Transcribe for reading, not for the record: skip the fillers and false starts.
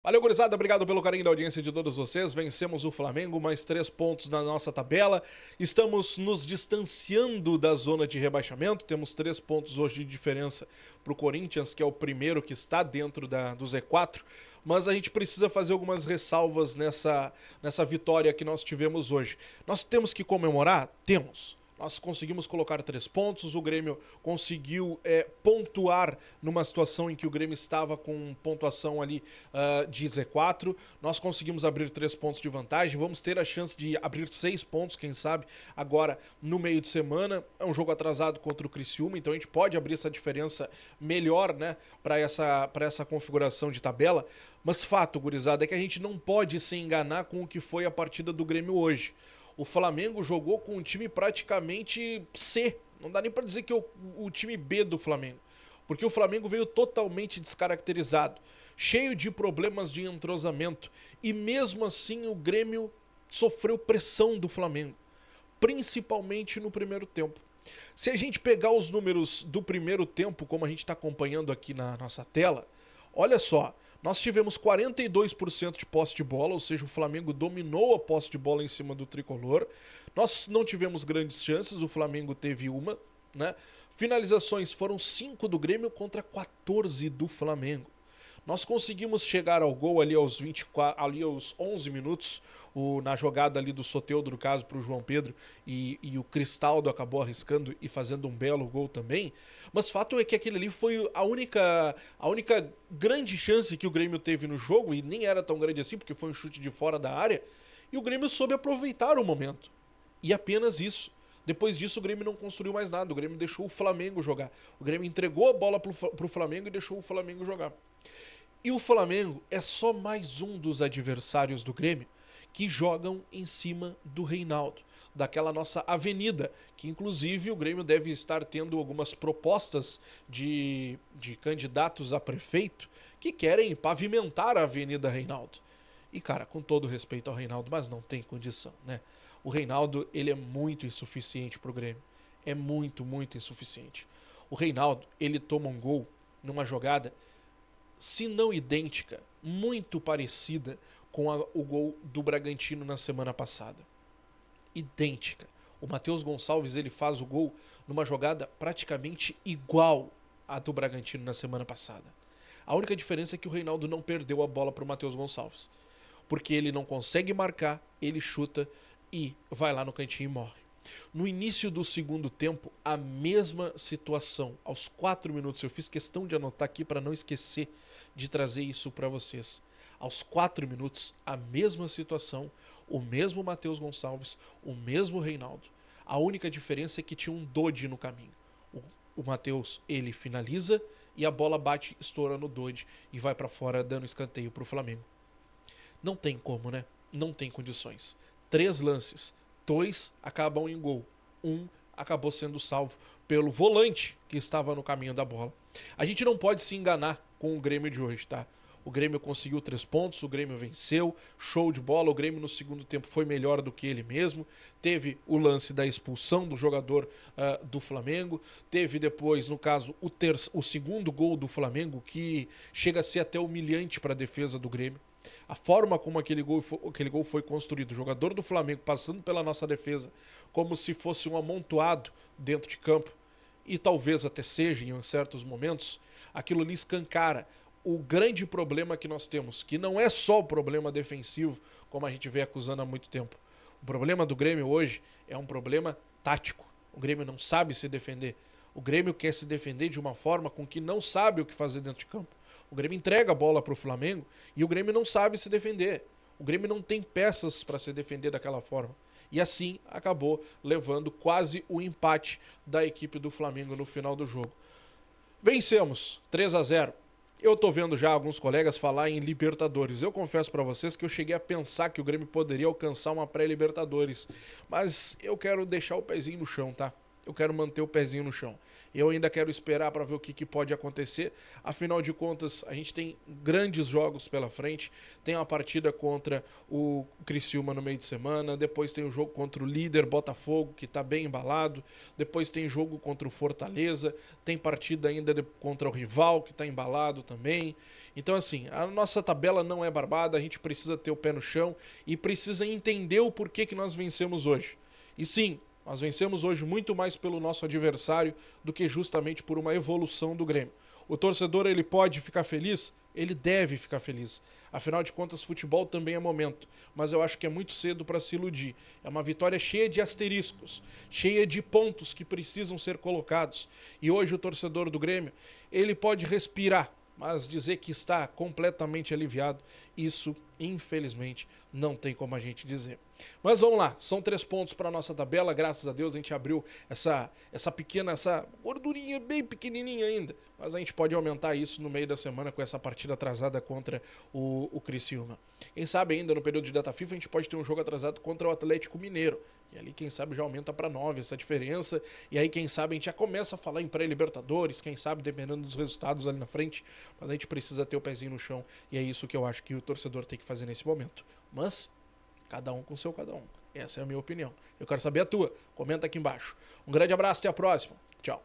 Valeu, gurizada, obrigado pelo carinho da audiência de todos vocês. Vencemos o Flamengo, mais 3 pontos na nossa tabela. Estamos nos distanciando da zona de rebaixamento. Temos 3 pontos hoje de diferença para o Corinthians, que é o primeiro que está dentro do Z4. Mas a gente precisa fazer algumas ressalvas nessa vitória que nós tivemos hoje. Nós temos que comemorar? Temos. Nós conseguimos colocar 3 pontos, o Grêmio conseguiu pontuar numa situação em que o Grêmio estava com pontuação ali de Z4. Nós conseguimos abrir 3 pontos de vantagem, vamos ter a chance de abrir 6 pontos, quem sabe, agora no meio de semana. É um jogo atrasado contra o Criciúma, então a gente pode abrir essa diferença melhor, né, para essa configuração de tabela. Mas fato, gurizada, é que a gente não pode se enganar com o que foi a partida do Grêmio hoje. O Flamengo jogou com um time praticamente C. Não dá nem para dizer que é o time B do Flamengo. Porque o Flamengo veio totalmente descaracterizado, cheio de problemas de entrosamento. E mesmo assim o Grêmio sofreu pressão do Flamengo, principalmente no primeiro tempo. Se a gente pegar os números do primeiro tempo, como a gente está acompanhando aqui na nossa tela, olha só. Nós tivemos 42% de posse de bola, ou seja, o Flamengo dominou a posse de bola em cima do tricolor. Nós não tivemos grandes chances, o Flamengo teve uma, né? Finalizações foram 5 do Grêmio contra 14 do Flamengo. Nós conseguimos chegar ao gol ali aos 11 minutos, na jogada ali do Soteldo, no caso, para o João Pedro, e o Cristaldo acabou arriscando e fazendo um belo gol também. Mas fato é que aquele ali foi a única grande chance que o Grêmio teve no jogo, e nem era tão grande assim, porque foi um chute de fora da área, e o Grêmio soube aproveitar o momento. E apenas isso. Depois disso o Grêmio não construiu mais nada, o Grêmio deixou o Flamengo jogar. O Grêmio entregou a bola pro Flamengo e deixou o Flamengo jogar. E o Flamengo é só mais um dos adversários do Grêmio que jogam em cima do Reinaldo, daquela nossa avenida, que inclusive o Grêmio deve estar tendo algumas propostas de candidatos a prefeito que querem pavimentar a Avenida Reinaldo. E cara, com todo respeito ao Reinaldo, mas não tem condição, né? O Reinaldo, ele é muito insuficiente pro Grêmio. É muito, muito insuficiente. O Reinaldo, ele toma um gol numa jogada, se não idêntica, muito parecida com o gol do Bragantino na semana passada. Idêntica. O Matheus Gonçalves, ele faz o gol numa jogada praticamente igual à do Bragantino na semana passada. A única diferença é que o Reinaldo não perdeu a bola para o Matheus Gonçalves, porque ele não consegue marcar, ele chuta e vai lá no cantinho e morre. No início do segundo tempo, a mesma situação. Aos 4 minutos, eu fiz questão de anotar aqui para não esquecer de trazer isso para vocês. Aos 4 minutos, a mesma situação, o mesmo Matheus Gonçalves, o mesmo Reinaldo. A única diferença é que tinha um Dodi no caminho. O Matheus, ele finaliza e a bola bate, estoura no Dodi e vai para fora, dando escanteio para o Flamengo. Não tem como, né? Não tem condições. 3 lances. 2 acabam em gol. 1 acabou sendo salvo pelo volante que estava no caminho da bola. A gente não pode se enganar com o Grêmio de hoje, tá? O Grêmio conseguiu 3 pontos, o Grêmio venceu, show de bola. O Grêmio no segundo tempo foi melhor do que ele mesmo. Teve o lance da expulsão do jogador do Flamengo. Teve depois, no caso, o segundo gol do Flamengo, que chega a ser até humilhante para a defesa do Grêmio. A forma como aquele gol foi construído, o jogador do Flamengo passando pela nossa defesa como se fosse um amontoado dentro de campo, e talvez até seja em certos momentos, aquilo ali escancara o grande problema que nós temos, que não é só o problema defensivo, como a gente vem acusando há muito tempo. O problema do Grêmio hoje é um problema tático. O Grêmio não sabe se defender. O Grêmio quer se defender de uma forma com que não sabe o que fazer dentro de campo. O Grêmio entrega a bola para o Flamengo e o Grêmio não sabe se defender. O Grêmio não tem peças para se defender daquela forma. E assim acabou levando quase o empate da equipe do Flamengo no final do jogo. Vencemos 3-0. Eu tô vendo já alguns colegas falar em Libertadores. Eu confesso para vocês que eu cheguei a pensar que o Grêmio poderia alcançar uma pré-Libertadores. Mas eu quero deixar o pezinho no chão, tá? eu quero manter o pezinho no chão. Eu ainda quero esperar para ver o que pode acontecer. Afinal de contas, a gente tem grandes jogos pela frente. Tem uma partida contra o Criciúma no meio de semana. Depois tem o jogo contra o líder Botafogo, que está bem embalado. Depois tem jogo contra o Fortaleza. Tem partida ainda contra o rival, que está embalado também. Então, assim, a nossa tabela não é barbada. A gente precisa ter o pé no chão e precisa entender o porquê que nós vencemos hoje. E sim, nós vencemos hoje muito mais pelo nosso adversário do que justamente por uma evolução do Grêmio. O torcedor, ele pode ficar feliz? Ele deve ficar feliz. Afinal de contas, futebol também é momento. Mas eu acho que é muito cedo para se iludir. É uma vitória cheia de asteriscos, cheia de pontos que precisam ser colocados. E hoje o torcedor do Grêmio, ele pode respirar, mas dizer que está completamente aliviado, isso, infelizmente, não tem como a gente dizer. Mas vamos lá, são 3 pontos para a nossa tabela, graças a Deus a gente abriu essa gordurinha bem pequenininha ainda, mas a gente pode aumentar isso no meio da semana com essa partida atrasada contra o Criciúma. Quem sabe ainda no período de data FIFA a gente pode ter um jogo atrasado contra o Atlético Mineiro. E ali, quem sabe, já aumenta para 9 essa diferença. E aí, quem sabe, a gente já começa a falar em pré-Libertadores. Quem sabe, dependendo dos resultados ali na frente. Mas a gente precisa ter o pezinho no chão. E é isso que eu acho que o torcedor tem que fazer nesse momento. Mas, cada um com seu cada um. Essa é a minha opinião. Eu quero saber a tua. Comenta aqui embaixo. Um grande abraço, até a próxima. Tchau.